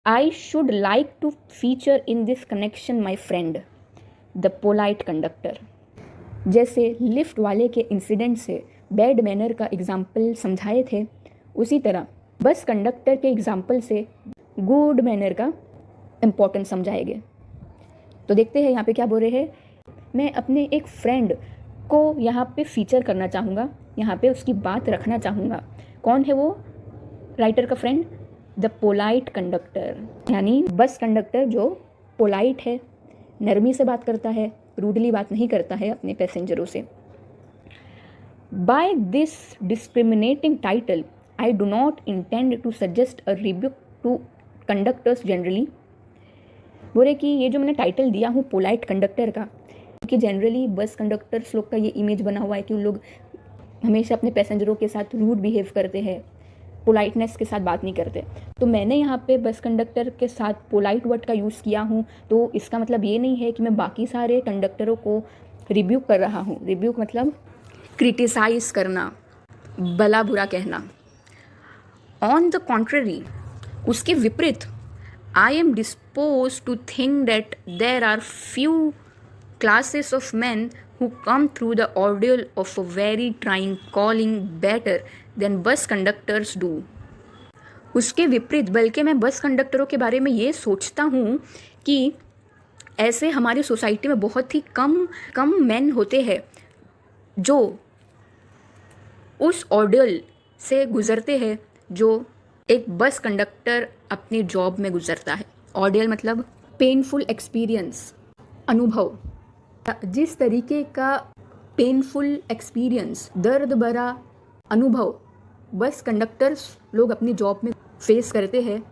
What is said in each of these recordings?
I should like to feature in this connection my friend, the polite conductor. जैसे lift वाले के incident से bad manner का example समझाए थे, उसी तरह बस कंडक्टर के एग्जाम्पल से गुड मैनर का इम्पोर्टेंस समझाए गए। तो देखते हैं यहाँ पे क्या बोल रहे हैं। मैं अपने एक फ्रेंड को यहाँ पे फीचर करना चाहूँगा, यहाँ पे उसकी बात रखना चाहूँगा। कौन है वो राइटर का फ्रेंड? द पोलाइट कंडक्टर, यानी बस कंडक्टर जो पोलाइट है, नरमी से बात करता है, रूडली बात नहीं करता है अपने पैसेंजरों से। By this discriminating title I do not intend to suggest a rebuke to conductors generally. बोले कि ये जो मैंने टाइटल दिया हूँ पोलाइट कंडक्टर का, कि जनरली बस कंडक्टर्स लोग का ये इमेज बना हुआ है कि उन लोग हमेशा अपने पैसेंजरों के साथ रूड बिहेव करते हैं, पोलाइटनेस के साथ बात नहीं करते। तो मैंने यहाँ पे बस कंडक्टर के साथ पोलाइट वर्ड का यूज़ किया हूँ, तो इसका मतलब ये नहीं है कि मैं बाकी सारे कंडक्टरों को रिब्यूक कर रहा हूँ। रिब्यूक मतलब क्रिटिसाइज करना, भला बुरा कहना। ऑन द कॉन्ट्ररी, उसके विपरीत, I am disposed to think that there are few classes of men who come through the ordeal of a very trying calling better than bus conductors do. उसके विपरीत, बल्कि मैं बस कंडक्टरों के बारे में ये सोचता हूँ कि ऐसे हमारी सोसाइटी में बहुत ही कम मैन होते हैं जो उस ऑर्डल से गुजरते हैं जो एक बस कंडक्टर अपनी जॉब में गुजरता है। ऑर्डल मतलब पेनफुल एक्सपीरियंस, अनुभव। जिस तरीके का पेनफुल एक्सपीरियंस, दर्द भरा अनुभव बस कंडक्टर्स लोग अपनी जॉब में फेस करते हैं,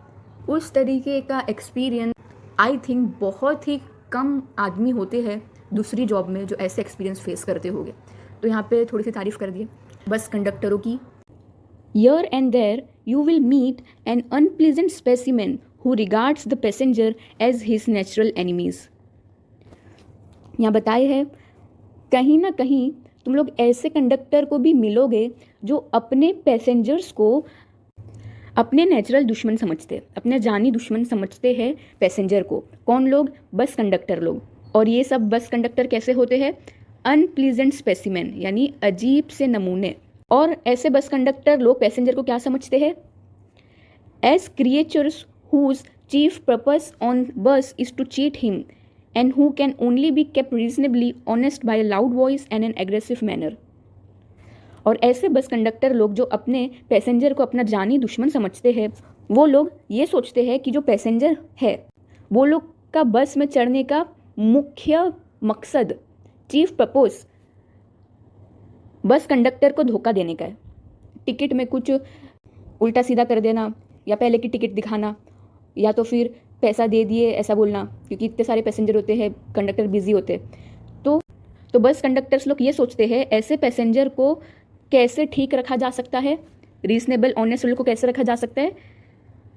उस तरीके का एक्सपीरियंस आई थिंक बहुत ही कम आदमी होते हैं दूसरी जॉब में जो ऐसे एक्सपीरियंस फेस करते होंगे। तो यहाँ पे थोड़ी सी तारीफ कर दिए बस कंडक्टरों की। Here and there you will meet an unpleasant specimen who regards the passenger as his natural enemies. यहाँ बताए है, कहीं ना कहीं तुम लोग ऐसे कंडक्टर को भी मिलोगे जो अपने पैसेंजर्स को अपने नेचुरल दुश्मन समझते, अपने जानी दुश्मन समझते हैं पैसेंजर को। कौन लोग? बस कंडक्टर लोग। और ये सब बस कंडक्टर कैसे होते हैं? अनप्लीजेंट स्पेसिमेन, यानी अजीब से नमूने। और ऐसे बस कंडक्टर लोग पैसेंजर को क्या समझते हैं? As creatures whose chief purpose on bus is to cheat him and who can only be kept reasonably honest by a loud voice and an aggressive manner. और ऐसे बस कंडक्टर लोग जो अपने पैसेंजर को अपना जानी दुश्मन समझते हैं, वो लोग ये सोचते हैं कि जो पैसेंजर है वो लोग का बस में चढ़ने का मुख्य मकसद, चीफ पर्पस, बस कंडक्टर को धोखा देने का है। टिकट में कुछ उल्टा सीधा कर देना, या पहले की टिकट दिखाना, या तो फिर पैसा दे दिए ऐसा बोलना, क्योंकि इतने सारे पैसेंजर होते हैं, कंडक्टर बिजी होते हैं। तो बस कंडक्टर्स लोग ये सोचते हैं ऐसे पैसेंजर को कैसे ठीक रखा जा सकता है, रीजनेबल ऑनेस्ट को कैसे रखा जा सकता है,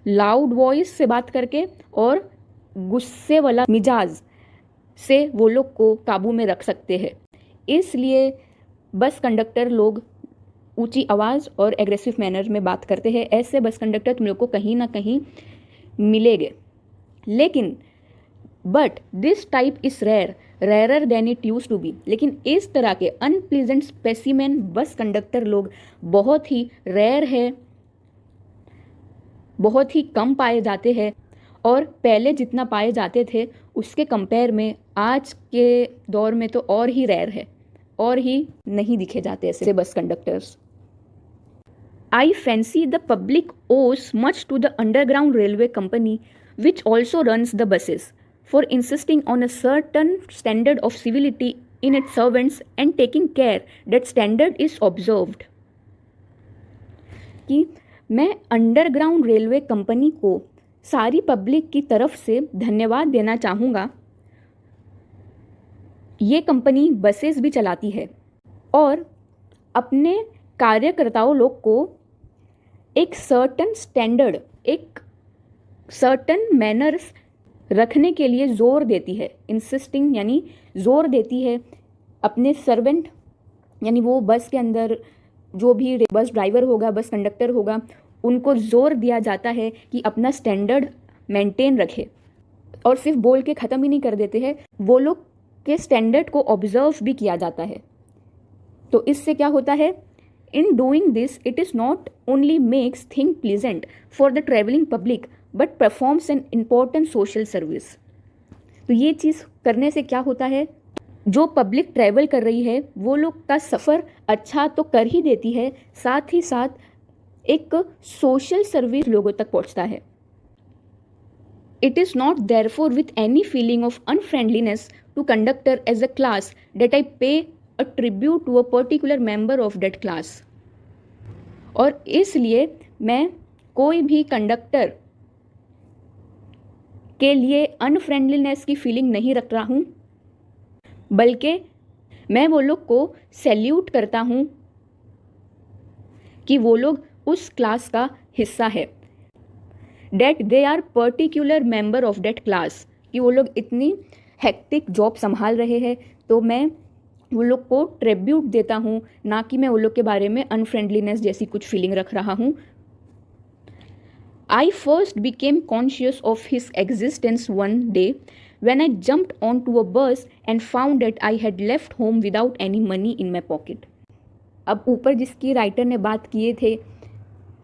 लाउड वॉइस से बात करके और गुस्से वाला मिजाज से वो लोग को काबू में रख सकते हैं। इसलिए बस कंडक्टर लोग ऊंची आवाज़ और एग्रेसिव मैनर में बात करते हैं। ऐसे बस कंडक्टर तुम लोग को कहीं ना कहीं मिलेंगे। लेकिन but this type is rarer than it use to be. लेकिन इस तरह के अनप्लीजेंट स्पेसिमेन बस कंडक्टर लोग बहुत ही रेयर है, बहुत ही कम पाए जाते हैं, और पहले जितना पाए जाते थे उसके कंपेयर में आज के दौर में तो और ही रेयर है, और ही नहीं दिखे जाते ऐसे बस conductors. I fancy the public owes much to the underground railway company, which also runs the buses, for insisting on a certain standard of civility in its servants and taking care that standard is observed. कि मैं underground railway company को सारी public की तरफ से धन्यवाद देना चाहूँगा। ये कंपनी बसेस भी चलाती है और अपने कार्यकर्ताओं लोग को एक सर्टन स्टैंडर्ड, एक सर्टन मैनर्स रखने के लिए ज़ोर देती है। इंसिस्टिंग यानी ज़ोर देती है अपने सर्वेंट, यानी वो बस के अंदर जो भी बस ड्राइवर होगा, बस कंडक्टर होगा, उनको ज़ोर दिया जाता है कि अपना स्टैंडर्ड मेंटेन रखे। और सिर्फ बोल के ख़त्म ही नहीं कर देते हैं, वो लोग के स्टैंडर्ड को ऑब्जर्व भी किया जाता है। तो इससे क्या होता है, in doing this it is not only makes thing pleasant for the travelling public but performs an important social service. तो ये चीज़ करने से क्या होता है, जो पब्लिक ट्रैवल कर रही है वो लोग का सफ़र अच्छा तो कर ही देती है, साथ ही साथ एक सोशल सर्विस लोगों तक पहुंचता है। It is not therefore with any feeling of unfriendliness to conductor as a class that I pay a tribute to a particular member of that class. और इसलिए मैं कोई भी कंडक्टर के लिए अनफ्रेंडलीनेस की फीलिंग नहीं रख रहा हूँ, बल्कि मैं वो लोग को सैल्यूट करता हूँ कि वो लोग उस क्लास का हिस्सा है, that they are particular member of that class, कि वो लोग इतनी हेक्टिक जॉब संभाल रहे हैं, तो मैं वो लोग को ट्रिब्यूट देता हूँ, ना कि मैं वो लोग के बारे में अनफ्रेंडलीनेस जैसी कुछ फीलिंग रख रहा हूँ। I first became conscious of his existence one day when I jumped onto a bus and found that I had left home without any money in my pocket. अब ऊपर जिसकी राइटर ने बात किए थे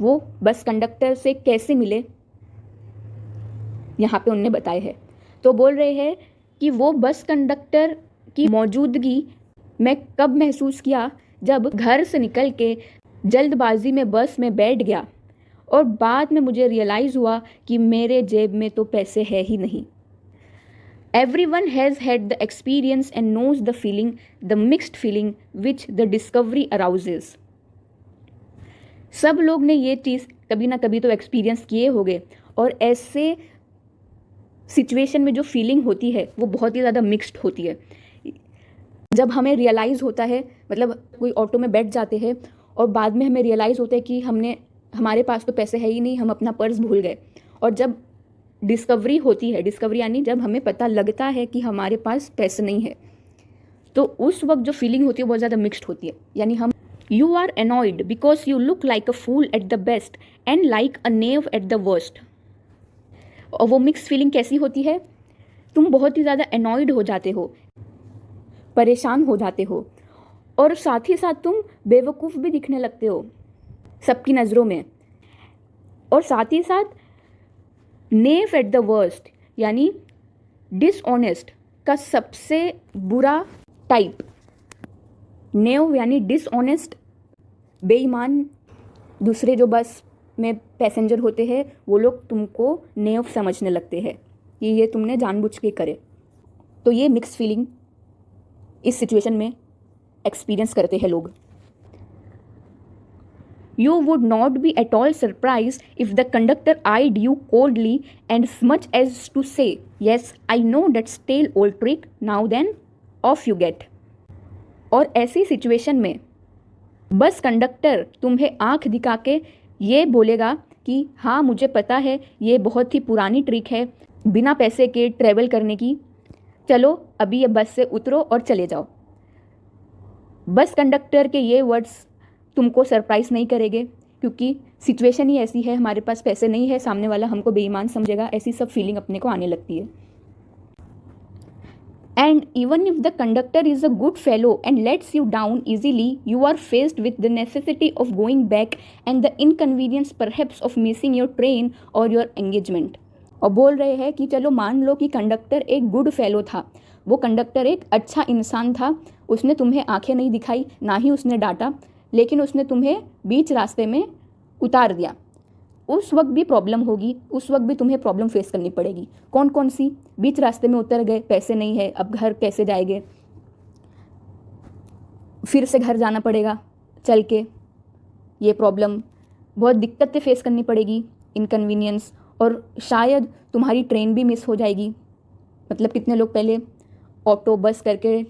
वो बस कंडक्टर से कैसे मिले, यहाँ पे उनने बताया है। तो बोल रहे हैं कि वो बस कंडक्टर की मौजूदगी मैं कब महसूस किया, जब घर से निकल के जल्दबाजी में बस में बैठ गया और बाद में मुझे रियलाइज़ हुआ कि मेरे जेब में तो पैसे है ही नहीं। Everyone has had the experience and knows the feeling, the mixed feeling which the discovery arouses. सब लोग ने ये चीज़ कभी ना कभी तो एक्सपीरियंस किए होंगे, और ऐसे सिचुएशन में जो फीलिंग होती है वो बहुत ही ज़्यादा मिक्स्ड होती है। जब हमें रियलाइज़ होता है, मतलब कोई ऑटो में बैठ जाते हैं और बाद में हमें रियलाइज़ होता है कि हमारे पास तो पैसे है ही नहीं, हम अपना पर्स भूल गए। और जब डिस्कवरी होती है, डिस्कवरी यानी जब हमें पता लगता है कि हमारे पास पैसे नहीं है, तो उस वक्त जो फीलिंग होती है बहुत ज़्यादा मिक्स्ड होती है। यानी हम you are annoyed because you look like a fool at the best and like a knave at the worst. और वो मिक्स फीलिंग कैसी होती है, तुम बहुत ही ज़्यादा अनॉयड हो जाते हो, परेशान हो जाते हो, और साथ ही साथ तुम बेवकूफ़ भी दिखने लगते हो सबकी नज़रों में, और साथ ही साथ नेफ एट द वर्स्ट यानी डिसऑनेस्ट का सबसे बुरा टाइप। नेव यानी डिसऑनेस्ट, बेईमान। दूसरे जो बस में पैसेंजर होते हैं वो लोग तुमको नेव समझने लगते हैं कि ये तुमने जानबूझ के करे। तो ये मिक्स फीलिंग इस सिचुएशन में एक्सपीरियंस करते हैं लोग। You would not be at all surprised if the conductor eyed you coldly and as much as to say, yes, I know that stale old trick, now then, off you get. और ऐसी situation में bus conductor तुम्हें आंख दिखा के ये बोलेगा कि हाँ मुझे पता है ये बहुत ही पुरानी ट्रिक है बिना पैसे के ट्रैवल करने की, चलो अभी ये बस से उतरो और चले जाओ। बस कंडक्टर के ये वर्ड्स तुमको सरप्राइज़ नहीं करेंगे, क्योंकि सिचुएशन ही ऐसी है, हमारे पास पैसे नहीं है, सामने वाला हमको बेईमान समझेगा, ऐसी सब फीलिंग अपने को आने लगती है। And even if the conductor is a good fellow and lets you down easily, you are faced with the necessity of going back and the inconvenience perhaps of missing your train और your engagement. और बोल रहे हैं कि चलो मान लो कि conductor एक गुड फेलो था, वो कंडक्टर एक अच्छा इंसान था, उसने तुम्हें आंखें नहीं दिखाई, ना ही उसने डांटा, लेकिन उसने तुम्हें बीच रास्ते में उतार दिया। उस वक्त भी प्रॉब्लम होगी, उस वक्त भी तुम्हें प्रॉब्लम फेस करनी पड़ेगी। कौन कौन सी? बीच रास्ते में उतर गए, पैसे नहीं है, अब घर कैसे जाएंगे, फिर से घर जाना पड़ेगा चल के, ये प्रॉब्लम, बहुत दिक्कतें फेस करनी पड़ेगी, इनकन्वीनियंस, और शायद तुम्हारी ट्रेन भी मिस हो जाएगी। मतलब कितने लोग पहले ऑटो बस करके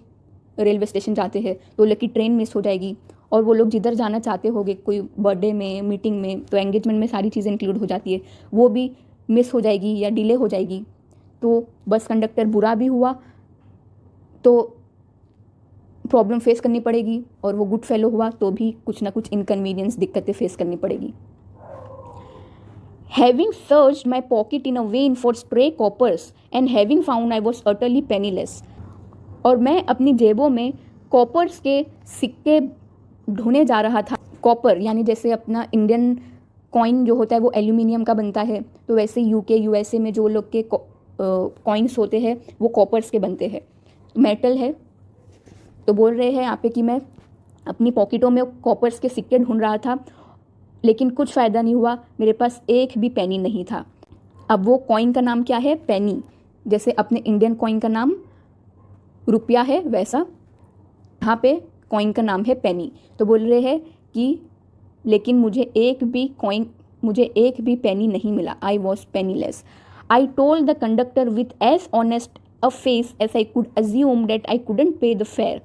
रेलवे स्टेशन जाते हैं तो लोग की ट्रेन मिस हो जाएगी, और वो लोग जिधर जाना चाहते होंगे, कोई बर्थडे में, मीटिंग में, तो एंगेजमेंट में सारी चीज़ें इंक्लूड हो जाती है, वो भी मिस हो जाएगी या डिले हो जाएगी। तो बस कंडक्टर बुरा भी हुआ तो प्रॉब्लम फेस करनी पड़ेगी, और वो गुड फेलो हुआ तो भी कुछ ना कुछ इनकन्वीनियंस, दिक्कतें फेस करनी पड़ेगी। Having searched my pocket in a vain for stray coppers and having found I was utterly penniless, और मैं अपनी जेबों में कॉपर्स के सिक्के ढूंढने जा रहा था। कॉपर यानी जैसे अपना इंडियन कॉइन जो होता है वो एल्यूमिनियम का बनता है, तो वैसे यूके यूएसए में जो लोग के कॉइन्स होते हैं वो कॉपर्स के बनते हैं, मेटल है। तो बोल रहे हैं यहाँ पे कि मैं अपनी पॉकेटों में कॉपर्स के सिक्के ढूंढ रहा था, लेकिन कुछ फ़ायदा नहीं हुआ, मेरे पास एक भी पेनी नहीं था। अब वो कॉइन का नाम क्या है? पेनी। जैसे अपने इंडियन कॉइन का नाम रुपया है, वैसा यहाँ पे कॉइन का नाम है पेनी। तो बोल रहे हैं कि लेकिन मुझे एक भी पेनी नहीं मिला। I was penniless. I told the conductor with as honest a face as I could assume that I couldn't pay the fare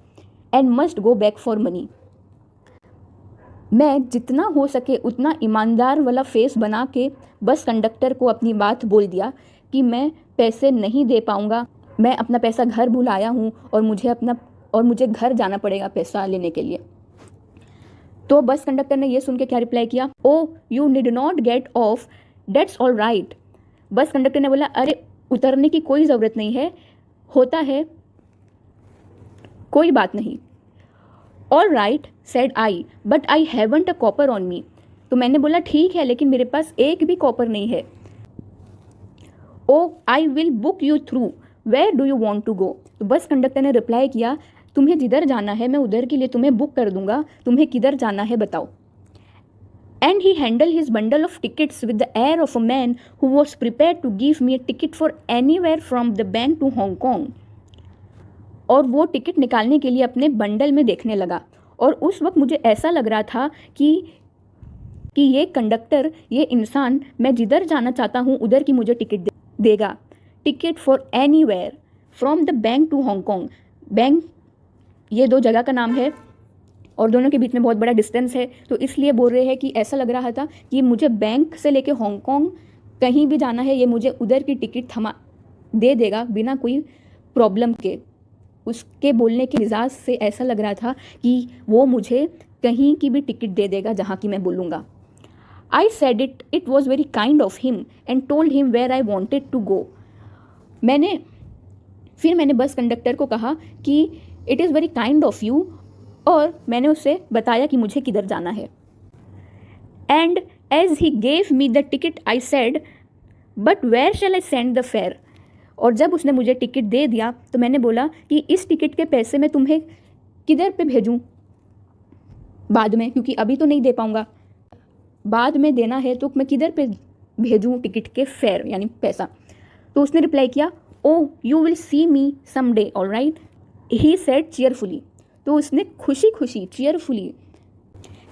and must go back for money. मैं जितना हो सके उतना ईमानदार वाला फेस बना के बस कंडक्टर को अपनी बात बोल दिया कि मैं पैसे नहीं दे पाऊँगा, मैं अपना पैसा घर भुलाया हूँ और मुझे घर जाना पड़ेगा पैसा लेने के लिए। तो बस कंडक्टर ने ये सुन के क्या रिप्लाई किया? Oh you need not get off, that's all right. Bus conductor ने बोला, अरे उतरने की कोई ज़रूरत नहीं है, होता है, कोई बात नहीं। All right said I, but I haven't a copper on me. तो मैंने बोला ठीक है, लेकिन मेरे पास एक भी कॉपर नहीं है। Oh I will book you through, where do you want to go. तो बस कंडक्टर ने रिप्लाई किया, तुम्हें जिधर जाना है मैं उधर के लिए तुम्हें बुक कर दूंगा, तुम्हें किधर जाना है बताओ। And he handle his bundle of tickets with the air of a man who was prepare to give me a ticket for anywhere from the bank to Hong Kong. और वो टिकट निकालने के लिए अपने बंडल में देखने लगा, और उस वक्त मुझे ऐसा लग रहा था कि ये कंडक्टर, ये इंसान, मैं जिधर जाना चाहता हूँ उधर की मुझे टिकट देगा। Ticket for anywhere from the bank to Hong Kong. Bank ये दो जगह का नाम है और दोनों के बीच में बहुत बड़ा डिस्टेंस है, तो इसलिए बोल रहे हैं कि ऐसा लग रहा था कि मुझे बैंक से लेके हांगकॉन्ग कहीं भी जाना है, ये मुझे उधर की टिकट दे देगा बिना कोई प्रॉब्लम के। उसके बोलने के मिजाज से ऐसा लग रहा था कि वो मुझे कहीं की भी टिकट दे देगा जहाँ की मैं बोलूँगा। I said it was very kind of him and told him where I wanted to go. फिर मैंने बस कंडक्टर को कहा कि it is very kind of you, और मैंने उससे बताया कि मुझे किधर जाना है। And as he gave me the ticket I said, but where shall I send the fare. और जब उसने मुझे टिकट दे दिया तो मैंने बोला कि इस टिकट के पैसे मैं तुम्हें किधर पे भेजूं बाद में, क्योंकि अभी तो नहीं दे पाऊँगा, बाद में देना है, तो मैं किधर पे भेजूं टिकट के फेयर यानी पैसा। तो उसने रिप्लाई किया, oh you will see me some day, all right, he said cheerfully. तो उसने खुशी खुशी, चीयरफुली,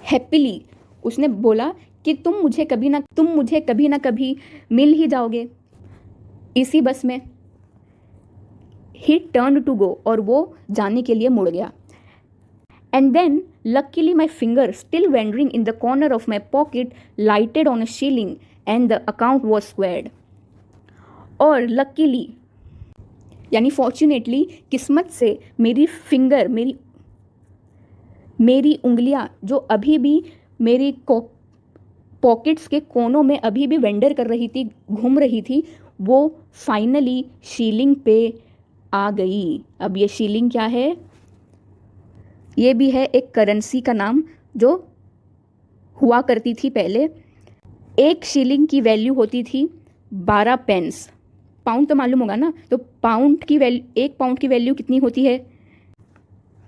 हैप्पीली उसने बोला कि तुम मुझे कभी ना कभी मिल ही जाओगे इसी बस में। ही टर्न टू गो, और वो जाने के लिए मुड़ गया। And then luckily my finger still wandering in the corner of my pocket lighted on a shilling and the account was squared. और लकीली यानी फॉर्चुनेटली, किस्मत से मेरी फिंगर, मेरी उंगलियां जो अभी भी मेरी पॉकेट्स के कोनों में अभी भी वेंडर कर रही थी, घूम रही थी, वो फाइनली शीलिंग पे आ गई। अब ये शीलिंग क्या है? ये भी है एक करेंसी का नाम जो हुआ करती थी पहले। एक शीलिंग की वैल्यू होती थी 12 पेंस। पाउंड तो मालूम होगा ना, तो एक पाउंड की वैल्यू कितनी होती है?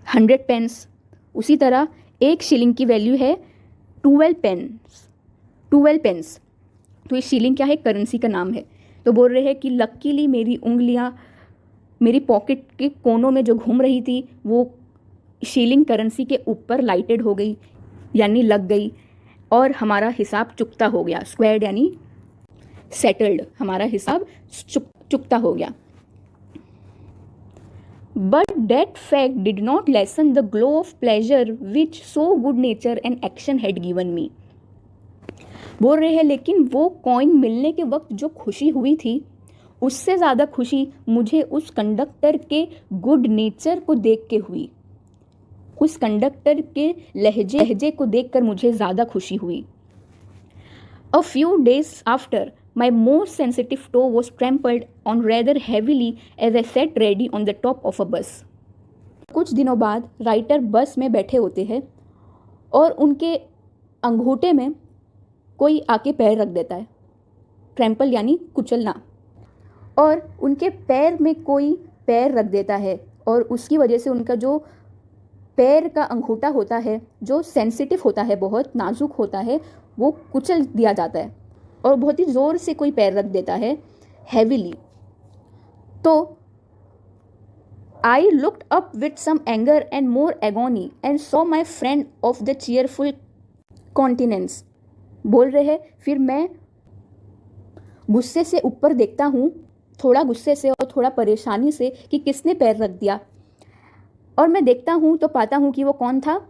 100 पेंस। उसी तरह एक शीलिंग की वैल्यू है 12 पेंस। तो ये शीलिंग क्या है? करेंसी का नाम है। तो बोल रहे हैं कि लकीली मेरी उंगलियां मेरी पॉकेट के कोनों में जो घूम रही थी वो शीलिंग करेंसी के ऊपर लाइटेड हो गई, यानी लग गई, और हमारा हिसाब चुकता हो गया। स्क्वायर्ड यानी सेटल्ड, हमारा हिसाब चुकता हो गया। But that fact did not lessen the glow of pleasure which so good nature and action had given me. बोल रहे हैं लेकिन वो कॉइन मिलने के वक्त जो खुशी हुई थी, उससे ज़्यादा खुशी मुझे उस कंडक्टर के गुड नेचर को देख के हुई। उस कंडक्टर के लहजे को देखकर मुझे ज़्यादा खुशी हुई। A few days after, my most sensitive toe was trampled on rather heavily as I sat ready on the top of a bus. कुछ दिनों बाद राइटर बस में बैठे होते हैं और उनके अंगूठे में कोई आके पैर रख देता है. ट्रैम्पल यानी कुचलना. और उनके पैर में कोई पैर रख देता है और उसकी वजह से उनका जो पैर का अंगूठा होता है, जो सेंसिटिव होता है, बहुत नाजुक होता है, वो कुचल दिया जाता है. और बहुत ही ज़ोर से कोई पैर रख देता है, हैवीली. तो I looked up with some anger and more agony and saw my friend of the cheerful continence. बोल रहे हैं, फिर मैं गुस्से से ऊपर देखता हूँ, थोड़ा गुस्से से और थोड़ा परेशानी से कि किसने पैर रख दिया. और मैं देखता हूँ तो पाता हूँ कि वो कौन था.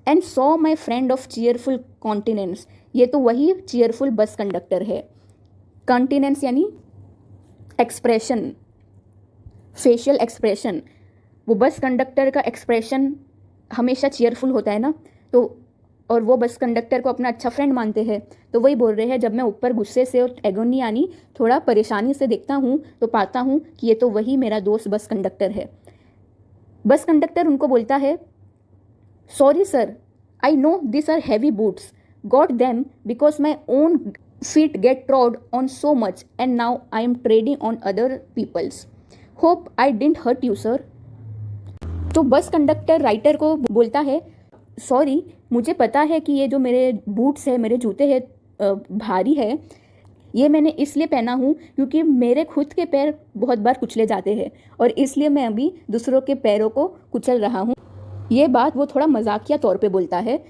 And saw my friend of cheerful continence. ये तो वही चीयरफुल बस कंडक्टर है. कॉन्टिनेंस यानी एक्सप्रेशन, फेशियल एक्सप्रेशन. वो बस कंडक्टर का एक्सप्रेशन हमेशा चीयरफुल होता है ना, तो और वो बस कंडक्टर को अपना अच्छा फ्रेंड मानते हैं. तो वही बोल रहे हैं, जब मैं ऊपर गुस्से से और एगोनी यानी थोड़ा परेशानी से देखता हूँ तो पाता हूँ कि ये तो वही मेरा दोस्त बस कंडक्टर है. बस कंडक्टर उनको बोलता है, sorry sir, I know this are heavy boots, got them because my own feet get trod on so much and now I am treading on other peoples. Hope I didn't hurt you sir. तो bus conductor writer को बोलता है, sorry, मुझे पता है कि ये जो मेरे बूट्स है, मेरे जूते हैं, भारी है. ये मैंने इसलिए पहना हूँ क्योंकि मेरे खुद के पैर बहुत बार कुचले जाते हैं और इसलिए मैं अभी दूसरों के पैरों को कुचल रहा हूँ. ये बात वो थोड़ा मजाकिया तौर पे बोलता है.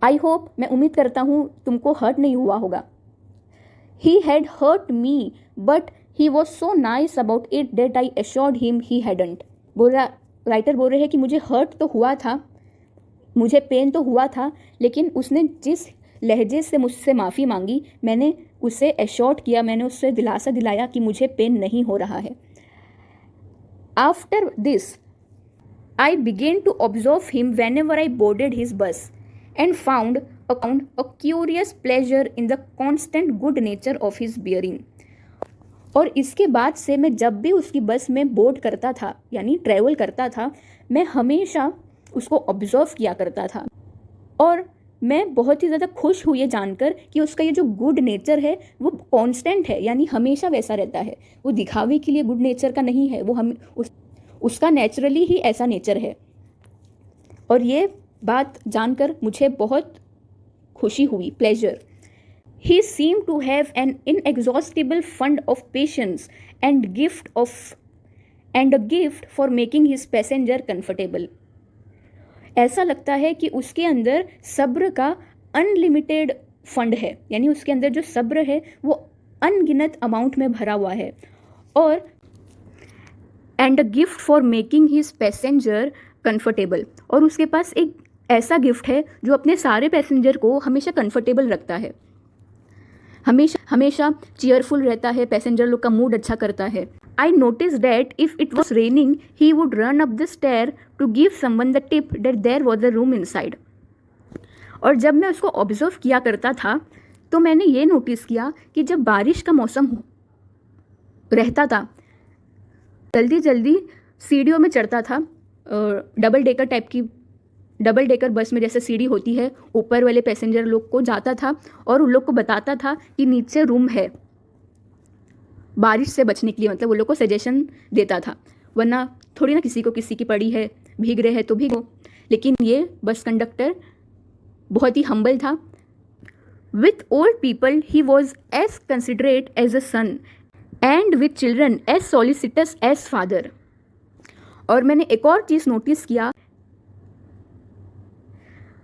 आई होप, मैं उम्मीद करता हूँ तुमको हर्ट नहीं हुआ होगा. He had hurt me but he was so nice about it that I assured him he hadn't. Writer बोल रहे हैं कि मुझे हर्ट तो हुआ था, मुझे पेन तो हुआ था, लेकिन उसने जिस लहजे से मुझसे माफ़ी मांगी, मैंने उसे एश्योर्ड किया, मैंने उससे दिलासा दिलाया कि मुझे पेन नहीं हो रहा है. After this I began to observe him whenever I boarded his bus and found a curious pleasure in the constant good nature of his bearing. और इसके बाद से मैं जब भी उसकी बस में बोर्ड करता था यानी ट्रैवल करता था, मैं हमेशा उसको ऑब्जर्व किया करता था और मैं बहुत ही ज़्यादा खुश हुई ये जानकर कि उसका ये जो गुड नेचर है वो कांस्टेंट है, यानी हमेशा वैसा रहता है. वो दिखावे के लिए गुड नेचर का नहीं है, वो हम उसका नेचुरली ही ऐसा नेचर है. और ये बात जानकर मुझे बहुत खुशी हुई, pleasure. He seem to have an inexhaustible fund of patience and a gift for making his passenger comfortable. ऐसा लगता है कि उसके अंदर सब्र का अनलिमिटेड फंड है, यानी उसके अंदर जो सब्र है वो अनगिनत अमाउंट में भरा हुआ है. और and a gift for making his passenger comfortable, और उसके पास एक ऐसा गिफ्ट है जो अपने सारे पैसेंजर को हमेशा कंफर्टेबल रखता है, हमेशा चीयरफुल रहता है, पैसेंजर लोग का मूड अच्छा करता है. I notice that if it was raining he would run up the stair to give someone the tip that there was a room inside. और जब मैं उसको ऑब्जर्व किया करता था तो मैंने ये नोटिस किया कि जब बारिश का मौसम रहता था, जल्दी जल्दी सीढ़ियों में चढ़ता था. डबल डेकर बस में जैसे सीढ़ी होती है, ऊपर वाले पैसेंजर लोग को जाता था और उन लोग को बताता था कि नीचे रूम है, बारिश से बचने के लिए. मतलब वो लोग को सजेशन देता था, वरना थोड़ी ना किसी को किसी की पड़ी है, भीग रहे हैं तो भीगो. लेकिन ये बस कंडक्टर बहुत ही हम्बल था. With old people he was as considerate as a son and with children as solicitous as father. और मैंने एक और चीज़ नोटिस किया,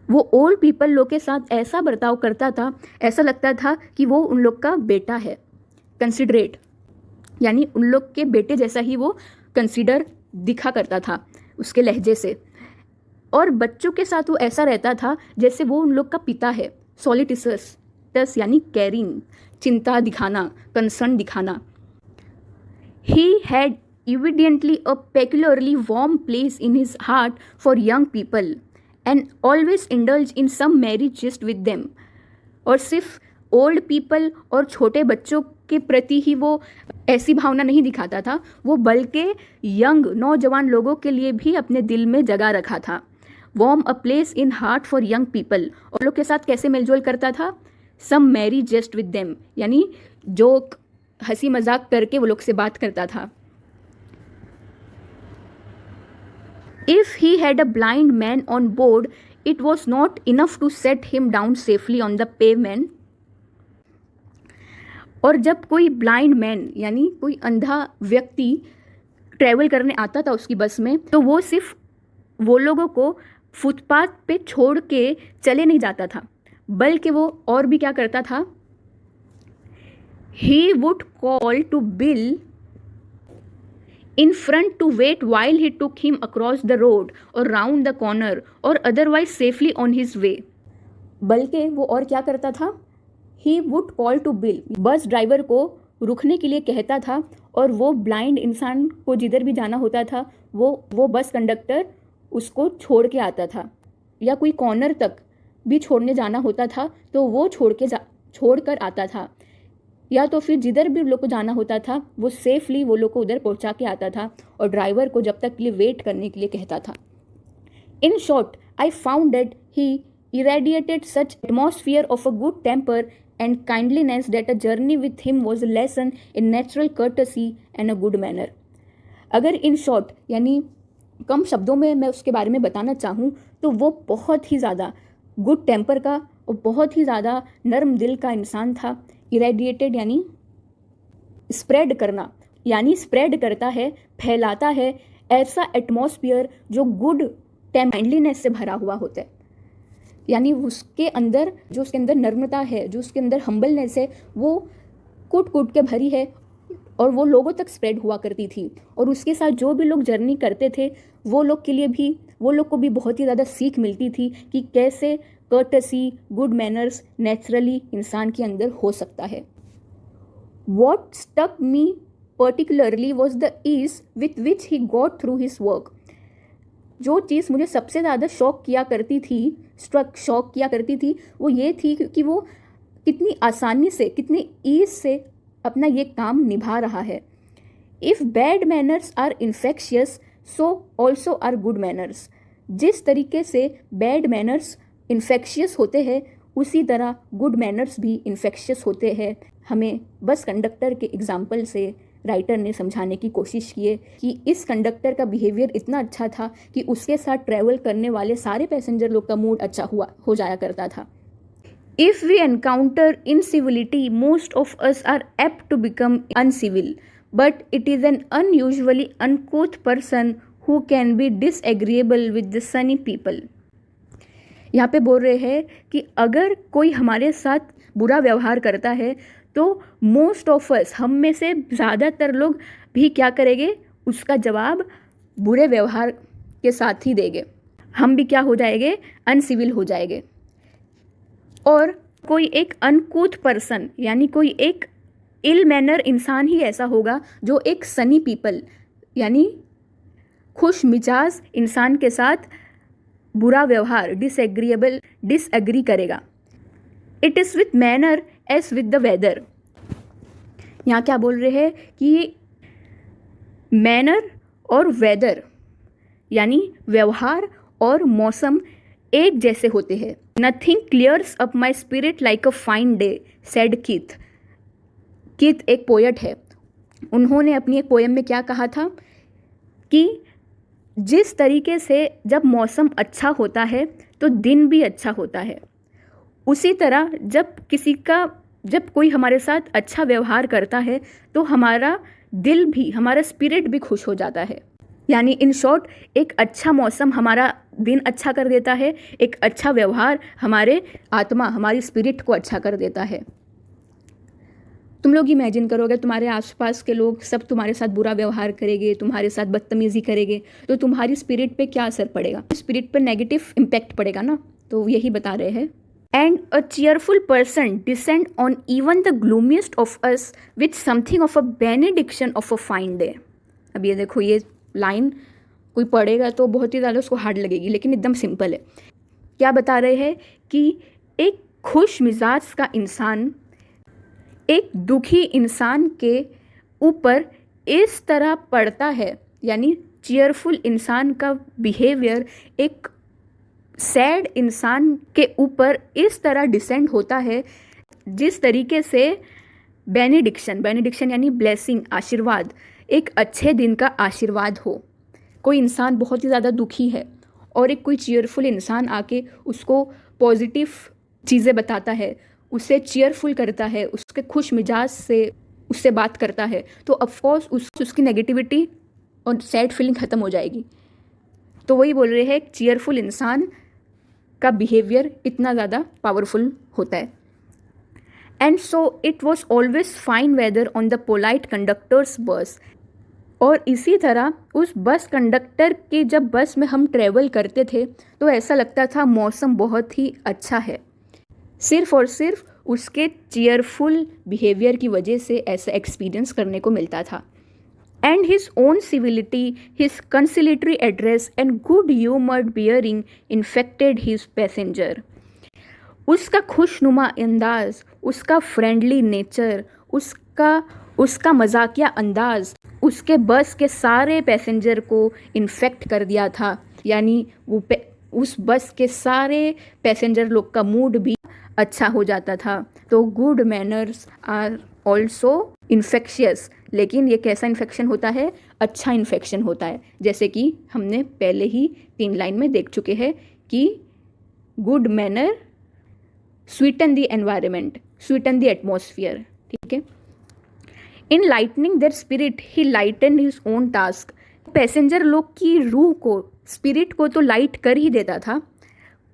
वो ओल्ड पीपल लोग के साथ ऐसा बर्ताव करता था, ऐसा लगता था कि वो उन लोग का बेटा है. कंसिडरेट यानी उन लोग के बेटे जैसा ही वो कंसिडर दिखा करता था उसके लहजे से. और बच्चों के साथ वो ऐसा रहता था जैसे वो उन लोग का पिता है. सॉलिटिसस यानी कैरिंग, चिंता दिखाना, कंसर्न दिखाना. He had evidently a peculiarly warm place in his heart for young people and always indulged in some merry jest with them. और सिर्फ ओल्ड पीपल और छोटे बच्चों के प्रति ही वो ऐसी भावना नहीं दिखाता था, वो बल्कि यंग नौजवान लोगों के लिए भी अपने दिल में जगह रखा था। Warm a place in heart for young people, और लोग के साथ कैसे मेलजोल करता था? Some merry jest with them, यानी जोक, हंसी मजाक करके वो लोग से बात करता था। If he had a blind man on board, it was not enough to set him down safely on the pavement. और जब कोई ब्लाइंड मैन यानी कोई अंधा व्यक्ति ट्रैवल करने आता था उसकी बस में, तो वो सिर्फ वो लोगों को फुटपाथ पे छोड़ के चले नहीं जाता था, बल्कि वो और भी क्या करता था? He would call to bill in front to wait while he took him across the road or round the corner or otherwise safely on his way। बल्कि वो और क्या करता था? He would call to Bill, bus driver को रुकने के लिए कहता था, और वो ब्लाइंड इंसान को जिधर भी जाना होता था वो बस कंडक्टर उसको छोड़ के आता था, या कोई कॉर्नर तक भी छोड़ने जाना होता था तो वो छोड़ कर आता था, या तो फिर जिधर भी लोग को जाना होता था वो सेफली वो लोग को उधर पहुंचा के आता था, और ड्राइवर को जब तक के लिए वेट करने के लिए कहता था। In short, I found that he irradiated such atmosphere of a good temper and kindliness that a journey with him was a lesson in natural courtesy and a good manner। अगर in short यानी कम शब्दों में मैं उसके बारे में बताना चाहूँ तो वो बहुत ही ज़्यादा गुड टेम्पर का और बहुत ही ज़्यादा नर्म दिल का इंसान था। इरेडिएटेड यानी स्प्रेड करना, यानी स्प्रेड करता है, फैलाता है ऐसा एटमॉस्फेयर जो गुड काइंडलीनेस से भरा हुआ होता है, यानी उसके अंदर जो उसके अंदर नर्मता है, जो उसके अंदर हम्बलनेस है, वो कूट कूट के भरी है और वो लोगों तक स्प्रेड हुआ करती थी। और उसके साथ जो भी लोग जर्नी करते थे वो लोग को भी बहुत ही ज़्यादा सीख मिलती थी कि कैसे कर्टसी, गुड मैनर्स नेचुरली इंसान के अंदर हो सकता है। What stuck me particularly was the ease with which he got through his work. जो चीज़ मुझे सबसे ज़्यादा शॉक किया करती थी वो ये थी कि वो कितनी आसानी से, कितने ईज से अपना ये काम निभा रहा है। If bad manners are infectious so also are good manners. जिस तरीके से बैड मैनर्स इन्फेक्शियस होते हैं उसी तरह गुड मैनर्स भी इन्फेक्शियस होते हैं। हमें बस कंडक्टर के एग्जाम्पल से राइटर ने समझाने की कोशिश की है कि इस कंडक्टर का बिहेवियर इतना अच्छा था कि उसके साथ ट्रैवल करने वाले सारे पैसेंजर लोग का मूड अच्छा हो जाया करता था। If we encounter incivility most of us are apt to become uncivil, but it is an unusually uncouth person who can be disagreeable with the sunny people. यहाँ पे बोल रहे हैं कि अगर कोई हमारे साथ बुरा व्यवहार करता है तो मोस्ट ऑफ अस, हम में से ज़्यादातर लोग भी क्या करेंगे, उसका जवाब बुरे व्यवहार के साथ ही देंगे। हम भी क्या हो जाएंगे, अनसिविल हो जाएंगे। और कोई एक अनकूथ पर्सन यानी कोई एक इल मैनर इंसान ही ऐसा होगा जो एक सनी पीपल यानी खुश मिजाज इंसान के साथ बुरा व्यवहार, डिसएग्री करेगा। It is with manner as with the weather. यहाँ क्या बोल रहे हैं कि मैनर और वेदर यानी व्यवहार और मौसम एक जैसे होते हैं। Nothing clears up my spirit like a fine day said Keith. Keith एक पोएट है, उन्होंने अपनी एक पोएम में क्या कहा था कि जिस तरीके से जब मौसम अच्छा होता है तो दिन भी अच्छा होता है, उसी तरह जब कोई हमारे साथ अच्छा व्यवहार करता है तो हमारा दिल भी, हमारा स्पिरिट भी खुश हो जाता है। यानी इन शॉर्ट, एक अच्छा मौसम हमारा दिन अच्छा कर देता है, एक अच्छा व्यवहार हमारे आत्मा, हमारी स्पिरिट को अच्छा कर देता है। तुम लोग इमेजिन करोगे तुम्हारे आसपास के लोग सब तुम्हारे साथ बुरा व्यवहार करेंगे, तुम्हारे साथ बदतमीजी करेंगे, तो तुम्हारी स्पिरिट पे क्या असर पड़ेगा? स्पिरिट पे नेगेटिव इम्पैक्ट पड़ेगा ना। तो यही बता रहे हैं। And a cheerful person descend on even the gloomiest of us with something of a benediction of a fine day। अब ये देखो, ये लाइन कोई पढ़ेगा तो बहुत ही ज़्यादा उसको हार्ड लगेगी, लेकिन एकदम सिंपल है। क्या बता रहे हैं कि एक खुश मिजाज का इंसान एक दुखी इंसान के ऊपर इस तरह पड़ता है, यानी चीयरफुल इंसान का बिहेवियर एक सैड इंसान के ऊपर इस तरह डिसेंड होता है जिस तरीके से बेनेडिक्शन यानी ब्लेसिंग, आशीर्वाद, एक अच्छे दिन का आशीर्वाद हो। कोई इंसान बहुत ही ज़्यादा दुखी है और एक कोई चीयरफुल इंसान आके उसको पॉजिटिव चीज़ें बताता है, उसे चीयरफुल करता है, उसके खुश मिजाज से उससे बात करता है, तो ऑफकोर्स उसकी नेगेटिविटी और सैड फीलिंग ख़त्म हो जाएगी। तो वही बोल रहे हैं, चीयरफुल इंसान का बिहेवियर इतना ज़्यादा पावरफुल होता है। And so it was always fine weather on the polite conductor's bus. और इसी तरह उस बस कंडक्टर के जब बस में हम ट्रेवल करते थे तो ऐसा लगता था मौसम बहुत ही अच्छा है, सिर्फ और सिर्फ उसके चीयरफुल बिहेवियर की वजह से ऐसा एक्सपीरियंस करने को मिलता था। And his own civility, his conciliatory address and good humoured bearing infected his passenger. उसका खुशनुमा अंदाज, उसका फ्रेंडली नेचर, उसका मजाकिया अंदाज उसके बस के सारे पैसेंजर को इन्फेक्ट कर दिया था, यानी उस बस के सारे पैसेंजर लोग का मूड भी अच्छा हो जाता था। तो good manners are also infectious, लेकिन ये कैसा इन्फेक्शन होता है? अच्छा इन्फेक्शन होता है, जैसे कि हमने पहले ही 3 लाइन में देख चुके हैं कि good manner sweeten the environment, sweeten the atmosphere. ठीक है। In lightening their spirit he lighten his own task. Passenger लोग की रूह को, स्पिरिट को तो लाइट कर ही देता था,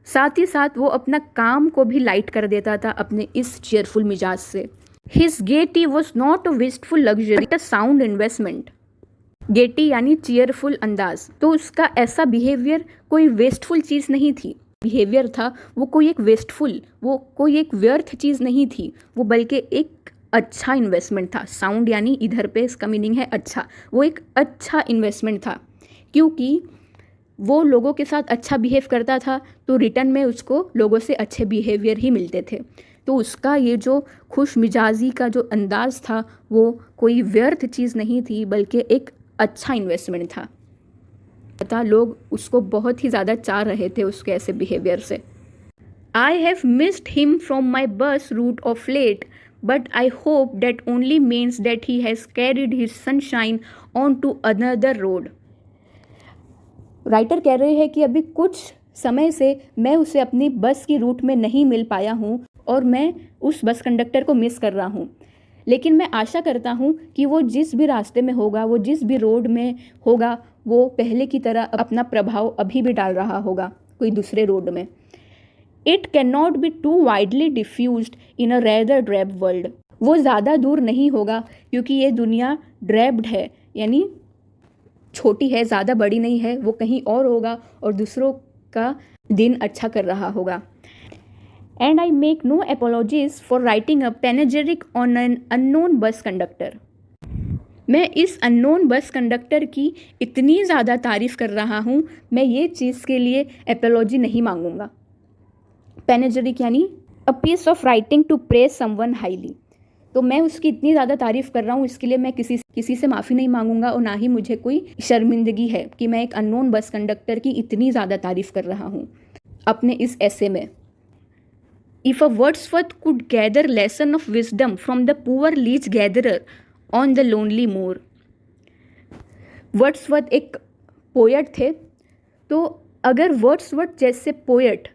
साथ ही साथ वो अपना काम को भी लाइट कर देता था अपने इस चीयरफुल मिजाज से। His Getty was not a wasteful luxury, a sound investment. Getty यानी चीयरफुल अंदाज, तो उसका ऐसा बिहेवियर कोई वेस्टफुल चीज़ नहीं थी। बिहेवियर था वो कोई एक वेस्टफुल, वो कोई एक व्यर्थ चीज़ नहीं थी, वो बल्कि एक अच्छा इन्वेस्टमेंट था। साउंड यानी इधर पे इसका मीनिंग है अच्छा, वो एक अच्छा इन्वेस्टमेंट था, क्योंकि वो लोगों के साथ अच्छा बिहेव करता था तो रिटर्न में उसको लोगों से अच्छे बिहेवियर ही मिलते थे। तो उसका ये जो खुश मिजाजी का जो अंदाज़ था वो कोई व्यर्थ चीज़ नहीं थी, बल्कि एक अच्छा इन्वेस्टमेंट था। पता लोग उसको बहुत ही ज़्यादा चाह रहे थे उसके ऐसे बिहेवियर से। I have missed him from my bus route of late, but I hope that only means that he has carried his sunshine on to another road. Writer कह रहे हैं कि अभी कुछ समय से मैं उसे अपनी बस की रूट में नहीं मिल पाया हूँ और मैं उस बस कंडक्टर को मिस कर रहा हूँ, लेकिन मैं आशा करता हूँ कि वो जिस भी रास्ते में होगा, वो जिस भी रोड में होगा, वो पहले की तरह अपना प्रभाव अभी भी डाल रहा होगा कोई दूसरे रोड में। It can not be too widely diffused in a rather drab world. वो ज़्यादा दूर नहीं होगा क्योंकि ये दुनिया ड्रैब्ड है, यानी छोटी है, ज़्यादा बड़ी नहीं है, वो कहीं और होगा और दूसरों का दिन अच्छा कर रहा होगा। And I make no apologies for writing a panegyric on an unknown bus conductor. मैं इस अननोन बस कंडक्टर की इतनी ज़्यादा तारीफ़ कर रहा हूँ, मैं ये चीज़ के लिए एपोलॉजी नहीं मांगूंगा। पैनेजेरिक यानी a piece of writing to praise someone highly. तो मैं उसकी इतनी ज़्यादा तारीफ़ कर रहा हूँ, इसके लिए मैं किसी से माफ़ी नहीं मांगूंगा और ना ही मुझे कोई शर्मिंदगी है कि मैं एक अननोन बस कंडक्टर की इतनी ज़्यादा तारीफ़ कर रहा हूँ अपने इस ऐसे में। If a Wordsworth could gather lesson of wisdom from the poor leech gatherer on the lonely moor. Wordsworth एक पोएट थे, तो अगर वर्ड्सवर्थ जैसे पोएट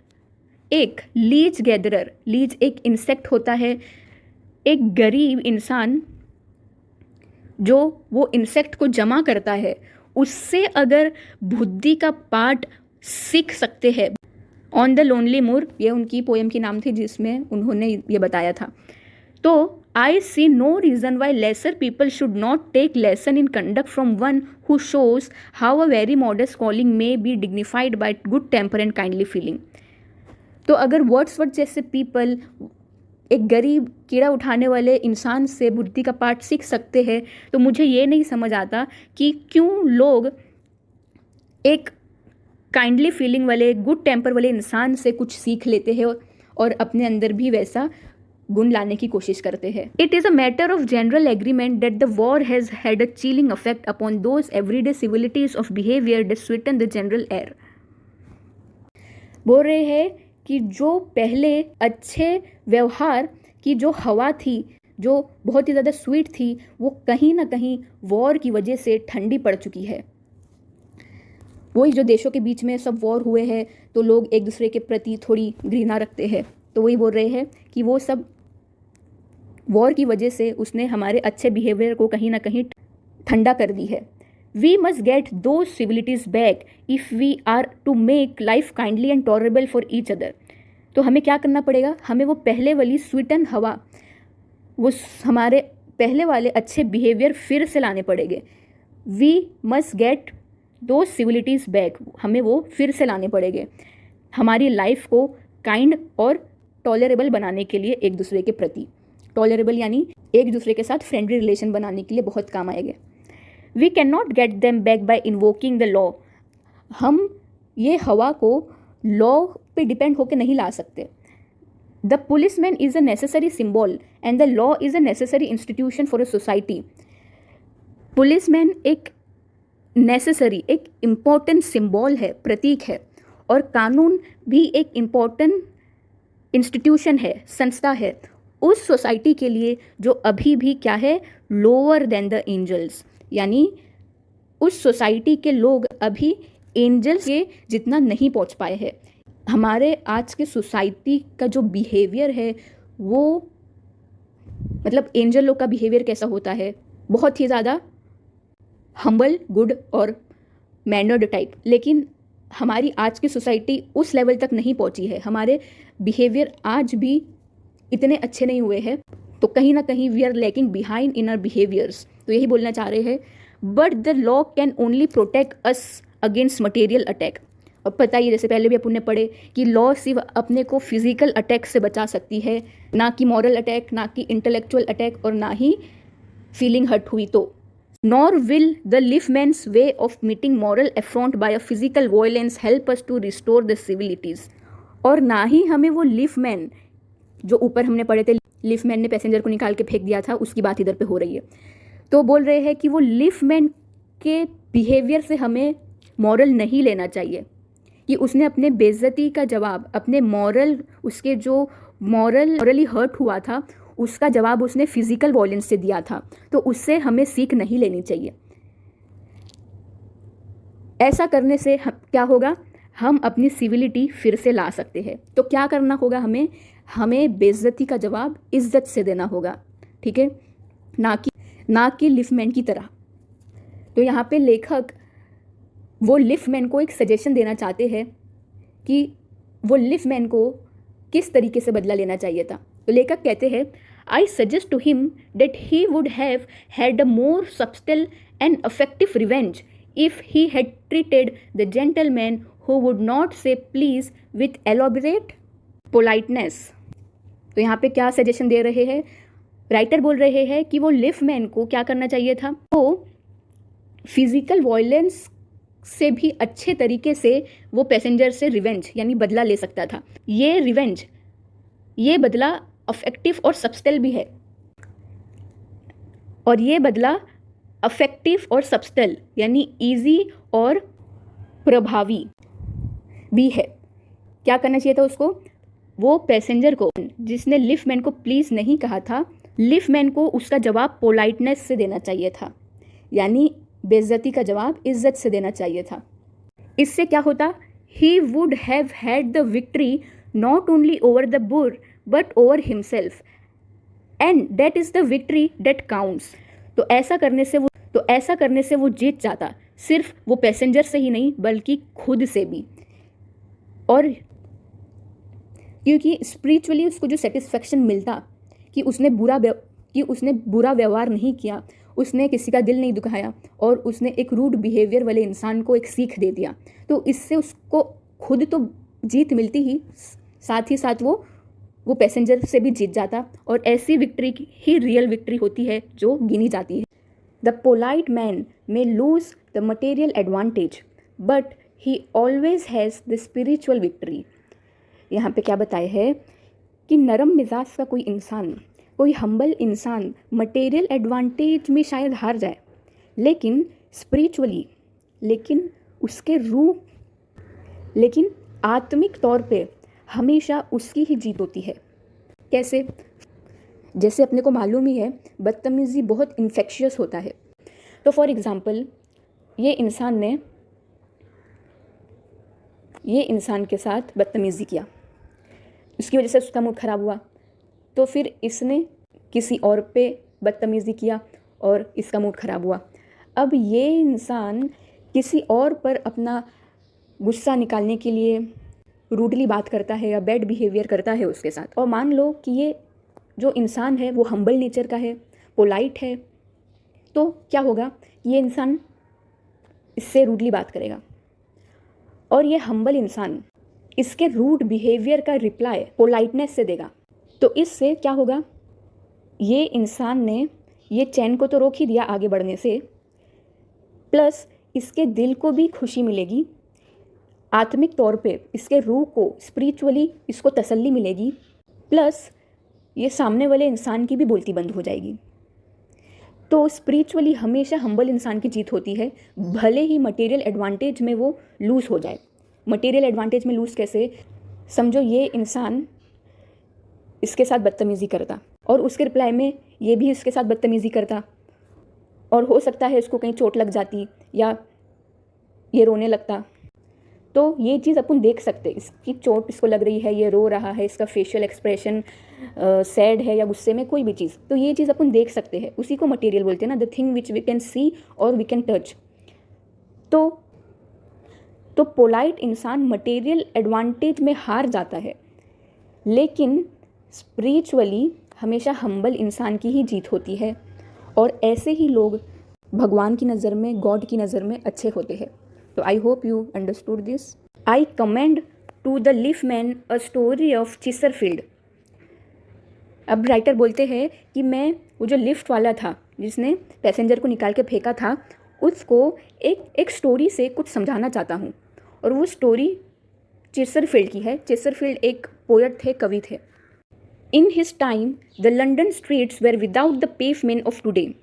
एक लीच गैदरर, लीच एक इंसेक्ट होता है, एक गरीब इंसान जो वो इंसेक्ट को जमा करता है, उससे अगर बुद्धि का पाठ सीख सकते हैं। ऑन द लोनली मोर ये उनकी पोएम की नाम थी जिसमें उन्होंने ये बताया था। तो I see no reason why lesser people should not take lesson in conduct from one who shows how a very modest calling may be dignified by good temper and kindly feeling. तो अगर Wordsworth जैसे people एक गरीब कीड़ा उठाने वाले इंसान से बुद्धि का पाठ सीख सकते हैं, तो मुझे ये नहीं समझ आता कि क्यों लोग एक काइंडली फीलिंग वाले, गुड टेम्पर वाले इंसान से कुछ सीख लेते हैं और अपने अंदर भी वैसा गुण लाने की कोशिश करते हैं। It is a matter of general agreement that the war has had a chilling effect upon those everyday civilities of behaviour that sweeten the general air. बोल रहे हैं कि जो पहले अच्छे व्यवहार की जो हवा थी, जो बहुत ही ज़्यादा स्वीट थी, वो कहीं ना कहीं वॉर की वजह से ठंडी पड़ चुकी है। वही जो देशों के बीच में सब वॉर हुए हैं तो लोग एक दूसरे के प्रति थोड़ी घृणा रखते हैं, तो वही बोल रहे हैं कि वो सब वॉर की वजह से उसने हमारे अच्छे बिहेवियर को कहीं ना कहीं ठंडा कर दी है। We must get those civilities back if we are to make life kindly and tolerable for each other. तो हमें क्या करना पड़ेगा, हमें वो पहले वाली स्वीटन हवा, वो हमारे पहले वाले अच्छे बिहेवियर फिर से लाने पड़ेंगे। वी मस्ट गेट दो सिविलिटीज़ बैक, हमें वो फिर से लाने पड़ेंगे हमारी लाइफ को काइंड और टॉलरेबल बनाने के लिए, एक दूसरे के प्रति टॉलरेबल यानी एक दूसरे के साथ फ्रेंडली रिलेशन बनाने के लिए बहुत काम आएंगे। We can not get them back by invoking the law. हम ये हवा को लॉ पे डिपेंड होकर नहीं ला सकते। The policeman is a necessary symbol and the law is a necessary institution for a society. Policeman एक नेसेसरी, एक इम्पॉर्टेंट सिंबल है, प्रतीक है, और कानून भी एक इम्पॉर्टेंट इंस्टीट्यूशन है, संस्था है उस सोसाइटी के लिए जो अभी भी क्या है, लोअर देन द एंजल्स, यानी उस सोसाइटी के लोग अभी एंजल्स के जितना नहीं पहुंच पाए हैं। हमारे आज के सोसाइटी का जो बिहेवियर है वो, मतलब एंजल लोग का बिहेवियर कैसा होता है, बहुत ही ज़्यादा हम्बल, गुड और मैनर्ड टाइप, लेकिन हमारी आज की सोसाइटी उस लेवल तक नहीं पहुंची है। हमारे बिहेवियर आज भी इतने अच्छे नहीं हुए हैं, तो कहीं ना कहीं we are lacking behind in our behaviours. तो यही बोलना चाह रहे हैं, but the law can only protect us against material attack. और पता ही, जैसे पहले भी अपन ने पढ़े कि लॉ सिर्फ अपने को फिजिकल अटैक से बचा सकती है, ना कि मॉरल अटैक, ना कि इंटेलेक्चुअल अटैक, और ना ही फीलिंग हर्ट हुई तो। Nor will the Liefman's way of meeting moral affront by a physical violence help us to restore the civilities। और ना ही हमें वो लीफमैन, जो ऊपर हमने पढ़े थे, लीफमैन ने पैसेंजर को निकाल के फेंक दिया था, उसकी बात इधर पे हो रही है। तो बोल रहे हैं कि वो लीफमैन के बिहेवियर से हमें मॉरल नहीं लेना चाहिए, कि उसने अपने बेइज्जती का जवाब, अपने मॉरल, उसके जो मॉरली हर्ट हुआ था उसका जवाब उसने फिजिकल वायलेंस से दिया था, तो उससे हमें सीख नहीं लेनी चाहिए। ऐसा करने से क्या होगा, हम अपनी सिविलिटी फिर से ला सकते हैं। तो क्या करना होगा, हमें बेइज्जती का जवाब इज्जत से देना होगा, ठीक है, ना कि लिफमैन की तरह। तो यहाँ पे लेखक वो लिफमैन को एक सजेशन देना चाहते हैं कि वो लिफमैन को किस तरीके से बदला लेना चाहिए था। तो लेखक कहते हैं, I suggest to him that he would have had a more subtle and effective revenge if he had treated the gentleman who would not say please with elaborate politeness. तो यहाँ पे क्या सजेशन दे रहे हैं, राइटर बोल रहे हैं कि वो लिफमैन को क्या करना चाहिए था, वो फिजिकल वायलेंस से भी अच्छे तरीके से वो पैसेंजर से रिवेंज यानी बदला ले सकता था। ये रिवेंज, ये बदला अफेक्टिव और सब्स्टल भी है, और ये बदला अफेक्टिव और सब्स्टल यानी इजी और प्रभावी भी है। क्या करना चाहिए था उसको, वो पैसेंजर को जिसने लिफ्टमैन को प्लीज़ नहीं कहा था, लिफ्टमैन को उसका जवाब पोलाइटनेस से देना चाहिए था, यानी बेइज्जती का जवाब इज्जत से देना चाहिए था। इससे क्या होता, he would have had the victory not only over the boor but over himself and that is the victory that counts. तो ऐसा करने से वो जीत जाता, सिर्फ वो पैसेंजर से ही नहीं बल्कि खुद से भी। और क्योंकि स्पिरिचुअली उसको जो सेटिस्फेक्शन मिलता कि उसने बुरा व्यवहार नहीं किया, उसने किसी का दिल नहीं दुखाया, और उसने एक रूड बिहेवियर वाले इंसान को एक सीख दे दिया, तो इससे उसको खुद तो जीत मिलती ही, साथ ही साथ वो पैसेंजर से भी जीत जाता। और ऐसी विक्ट्री ही रियल विक्ट्री होती है जो गिनी जाती है। The polite man may lose the material advantage but he always has the spiritual victory. यहाँ पे क्या बताया है कि नरम मिजाज का कोई इंसान, कोई हम्बल इंसान मटेरियल एडवांटेज में शायद हार जाए, लेकिन स्पिरिचुअली, लेकिन उसके रूह, लेकिन आत्मिक तौर पे हमेशा उसकी ही जीत होती है। कैसे? जैसे अपने को मालूम ही है बदतमीज़ी बहुत इन्फेक्शियस होता है। तो फॉर एग्ज़ाम्पल ये इंसान के साथ बदतमीज़ी किया, उसकी वजह से उसका मूड ख़राब हुआ, तो फिर इसने किसी और पे बदतमीज़ी किया और इसका मूड ख़राब हुआ। अब ये इंसान किसी और पर अपना गुस्सा निकालने के लिए रूडली बात करता है या बैड बिहेवियर करता है उसके साथ, और मान लो कि ये जो इंसान है वो हम्बल नेचर का है, पोलाइट है, तो क्या होगा? ये इंसान इससे रूडली बात करेगा और ये हम्बल इंसान इसके रूड बिहेवियर का रिप्लाई पोलाइटनेस से देगा। तो इससे क्या होगा? ये इंसान ने ये चैन को तो रोक ही दिया आगे बढ़ने से, प्लस इसके दिल को भी खुशी मिलेगी, आत्मिक तौर पे इसके रूह को स्पिरिचुअली इसको तसल्ली मिलेगी, प्लस ये सामने वाले इंसान की भी बोलती बंद हो जाएगी। तो स्पिरिचुअली हमेशा हम्बल इंसान की जीत होती है, भले ही मटेरियल एडवांटेज में वो लूज़ हो जाए। मटेरियल एडवांटेज में लूज़ कैसे? समझो ये इंसान इसके साथ बदतमीज़ी करता और उसके रिप्लाई में ये भी इसके साथ बदतमीज़ी करता, और हो सकता है इसको कहीं चोट लग जाती या ये रोने लगता। तो ये चीज़ अपन देख सकते, इसकी चोट इसको लग रही है, ये रो रहा है, इसका फेशियल एक्सप्रेशन सैड है या गुस्से में, कोई भी चीज़, तो ये चीज़ अपन देख सकते हैं। उसी को मटेरियल बोलते हैं ना, the thing which we can see और वी कैन टच। तो पोलाइट इंसान मटेरियल एडवांटेज में हार जाता है, लेकिन स्पिरिचुअली हमेशा हम्बल इंसान की ही जीत होती है, और ऐसे ही लोग भगवान की नज़र में, गॉड की नज़र में अच्छे होते हैं। तो I hope you understood this. I commend to the lift man a story of Chesterfield. अब राइटर बोलते हैं कि मैं वो जो लिफ्ट वाला था जिसने पैसेंजर को निकाल के फेंका था, उसको एक स्टोरी से कुछ समझाना चाहता हूँ, और वो स्टोरी चिसरफील्ड की है। चिसरफील्ड एक पोएट थे, कवि थे। In his time the London streets were without the pavement of today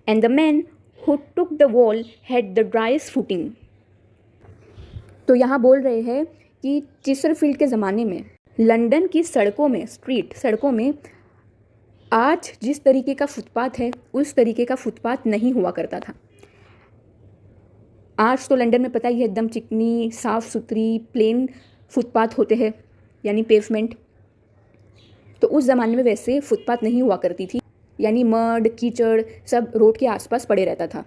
and the man who took the wall had the driest footing. तो यहाँ बोल रहे हैं कि चिसरफील्ड के ज़माने में लंदन की सड़कों में, सड़कों में आज जिस तरीके का फुटपाथ है उस तरीके का फुटपाथ नहीं हुआ करता था। आज तो लंदन में पता ही है एकदम चिकनी, साफ़ सुथरी, प्लेन फुटपाथ होते हैं, यानी पेवमेंट। तो उस ज़माने में वैसे फुटपाथ नहीं हुआ करती थी, यानी मड, कीचड़ सब रोड के आसपास पड़े रहता था।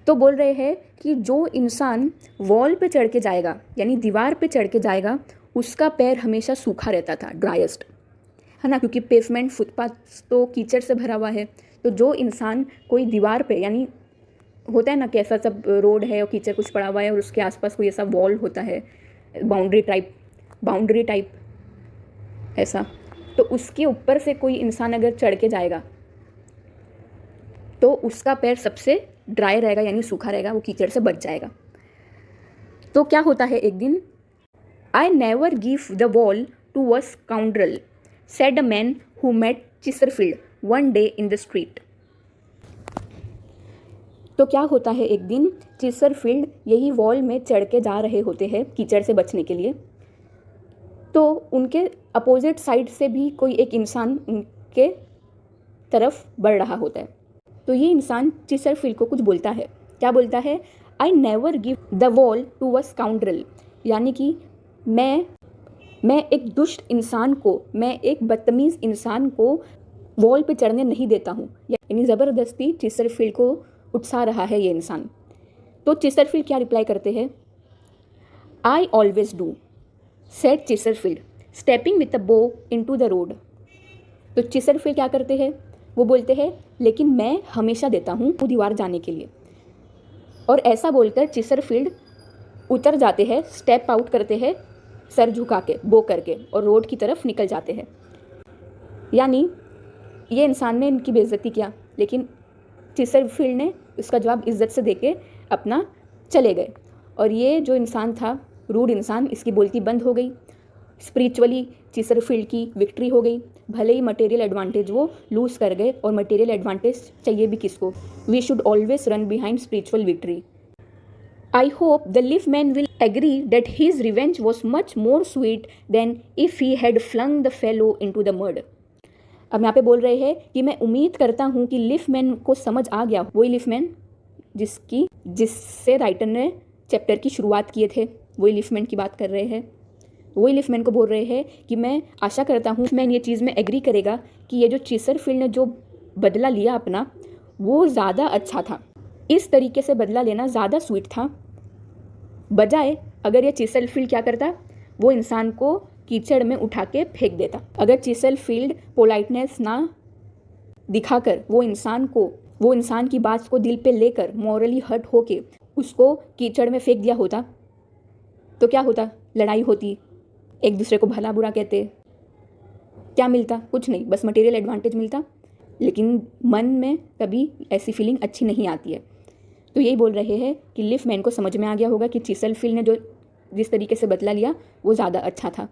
तो बोल रहे हैं कि जो इंसान वॉल पे चढ़ के जाएगा, यानी दीवार पे चढ़ के जाएगा, उसका पैर हमेशा सूखा रहता था, ड्राइस्ट, है ना, क्योंकि पेवमेंट, फुटपाथ तो कीचड़ से भरा हुआ है। तो जो इंसान कोई दीवार पे, यानी होता है ना कि ऐसा सब रोड है और कीचड़ कुछ पड़ा हुआ है और उसके आसपास कोई ऐसा वॉल होता है, बाउंड्री टाइप ऐसा, तो उसके ऊपर से कोई इंसान अगर चढ़ के जाएगा तो उसका पैर सबसे ड्राई रहेगा, यानी सूखा रहेगा, वो कीचड़ से बच जाएगा। तो क्या होता है एक दिन, I never give the wall to a scoundrel said a man who met Chesterfield one day in the street. तो क्या होता है एक दिन, चिसरफील्ड यही वॉल में चढ़ के जा रहे होते हैं कीचड़ से बचने के लिए। तो उनके अपोजिट साइड से भी कोई एक इंसान उनके तरफ बढ़ रहा होता है। तो ये इंसान चिसरफील्ड को कुछ बोलता है। क्या बोलता है? I never give the wall to a scoundrel, यानी कि मैं एक दुष्ट इंसान को, मैं एक बदतमीज़ इंसान को वॉल पे चढ़ने नहीं देता हूँ, यानी ज़बरदस्ती चिसरफील्ड को उकसा रहा है ये इंसान। तो चिसरफील्ड क्या रिप्लाई करते हैं? I always do said Chesterfield stepping with a bow into the road. तो चिसरफील्ड क्या करते हैं? वो बोलते हैं लेकिन मैं हमेशा देता हूँ वो दीवार जाने के लिए। और ऐसा बोलकर चिसरफील्ड उतर जाते हैं, स्टेप आउट करते हैं सर झुका के, बो करके, और रोड की तरफ निकल जाते हैं। यानी ये इंसान ने इनकी बेइज्जती किया, लेकिन चिसरफील्ड ने उसका जवाब इज्जत से देके अपना चले गए। और ये जो इंसान था, रूड इंसान, इसकी बोलती बंद हो गई स्पिरिचुअली चीसरफील्ड की विक्ट्री हो गई, भले ही मटेरियल एडवांटेज वो लूज़ कर गए, और मटेरियल एडवांटेज चाहिए भी किसको। We should always run behind spiritual victory. I hope the Leaf Man will agree that his revenge was much more sweet than if he had flung the fellow into the mud. अब यहाँ पे बोल रहे हैं कि मैं उम्मीद करता हूँ कि लीफ मैन को समझ आ गया, वही लीफ मैन जिससे राइटर ने चैप्टर की शुरुआत किए थे, वही लीफ मैन की बात कर रहे हैं। वही लीफ मैन को बोल रहे हैं कि मैं आशा करता हूँ मैन ये चीज़ में एग्री करेगा कि ये जो चीसरफील्ड ने जो बदला लिया अपना, वो ज़्यादा अच्छा था। इस तरीके से बदला लेना ज़्यादा स्वीट था, बजाय अगर ये चीसरफील्ड क्या करता, वो इंसान को कीचड़ में उठा के फेंक देता। अगर चीसरफील्ड पोलाइटनेस ना दिखाकर वो इंसान की बात को दिल पे लेकर मॉरली हर्ट होके उसको कीचड़ में फेंक दिया होता, तो क्या होता? लड़ाई होती, एक दूसरे को भला बुरा कहते, क्या मिलता? कुछ नहीं, बस मटेरियल एडवांटेज मिलता। लेकिन मन में कभी ऐसी फीलिंग अच्छी नहीं आती है। तो यही बोल रहे हैं कि लीफ मैन को समझ में आ गया होगा कि चीसरफील्ड ने जो जिस तरीके से बदला लिया वो ज़्यादा अच्छा था।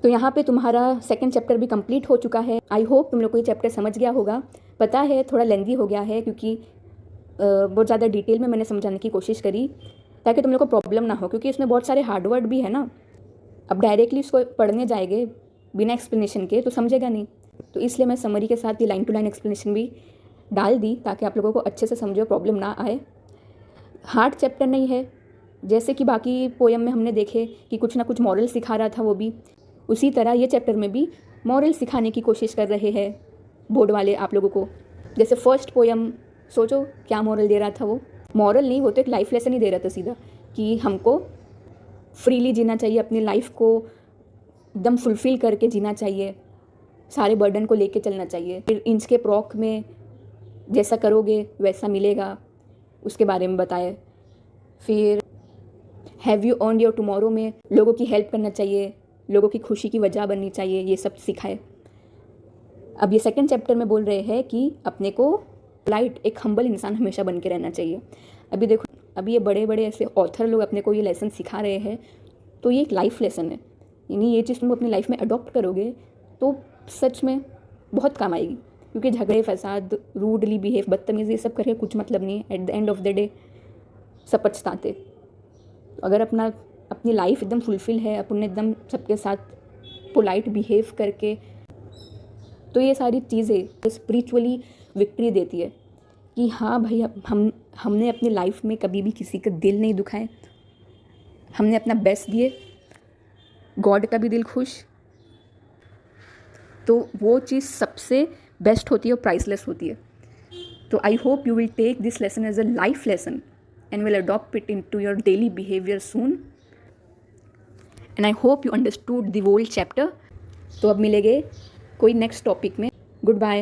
तो यहाँ पे तुम्हारा सेकंड चैप्टर भी कंप्लीट हो चुका है। आई होप तुम लोग को ये चैप्टर समझ गया होगा। पता है थोड़ा लेंदी हो गया है, क्योंकि बहुत ज़्यादा डिटेल में मैंने समझाने की कोशिश करी ताकि तुम लोग को प्रॉब्लम ना हो, क्योंकि इसमें बहुत सारे हार्ड वर्ड भी है ना। अब डायरेक्टली उसको पढ़ने जाएंगे बिना एक्सप्लेनेशन के तो समझेगा नहीं, तो इसलिए मैं समरी के साथ ये लाइन टू लाइन एक्सप्लेनेशन भी डाल दी ताकि आप लोगों को अच्छे से समझो, प्रॉब्लम ना आए। हार्ड चैप्टर नहीं है, जैसे कि बाकी पोएम में हमने देखे कि कुछ ना कुछ मॉरल सिखा रहा था, वो भी उसी तरह ये चैप्टर में भी मॉरल सिखाने की कोशिश कर रहे हैं बोर्ड वाले आप लोगों को। जैसे फर्स्ट पोएम सोचो क्या मॉरल दे रहा था, वो मॉरल नहीं, वो तो एक लाइफ लेसन ही दे रहा था सीधा, कि हमको फ्रीली जीना चाहिए, अपनी लाइफ को एकदम फुलफिल करके जीना चाहिए, सारे बर्डन को लेके चलना चाहिए। फिर इंच के प्रॉक में जैसा करोगे वैसा मिलेगा, उसके बारे में बताए। फिर have you earned your tomorrow में लोगों की हेल्प करना चाहिए, लोगों की खुशी की वजह बननी चाहिए, ये सब सिखाए। अब ये सेकंड चैप्टर में बोल रहे हैं कि अपने को लाइट एक हम्बल इंसान हमेशा बन के रहना चाहिए। अभी देखो, अभी ये बड़े बड़े ऐसे ऑथर लोग अपने को ये लेसन सिखा रहे हैं, तो ये एक लाइफ लेसन है। यानी ये चीज़ तुम अपनी लाइफ में अडॉप्ट करोगे तो सच में बहुत काम आएगी, क्योंकि झगड़े फसाद, रूडली बिहेव, बदतमीज़ी, ये सब करके कुछ मतलब नहीं है। At the end of the day सब पछताते। अगर अपनी लाइफ एकदम फुलफिल है, अपन एकदम सबके साथ पोलाइट बिहेव करके, तो ये सारी चीज़ें स्पिरिचुअली विक्ट्री देती है कि हाँ भाई, हमने अपनी लाइफ में कभी भी किसी का दिल नहीं दुखाए, हमने अपना बेस्ट दिए, गॉड का भी दिल खुश, तो वो चीज़ सबसे बेस्ट होती है और प्राइसलेस होती है। तो I hope you will take this lesson as a life lesson and will adopt it into your daily behavior soon. And I hope you understood the whole chapter. तो अब मिलेंगे कोई नेक्स्ट टॉपिक में। Good bye.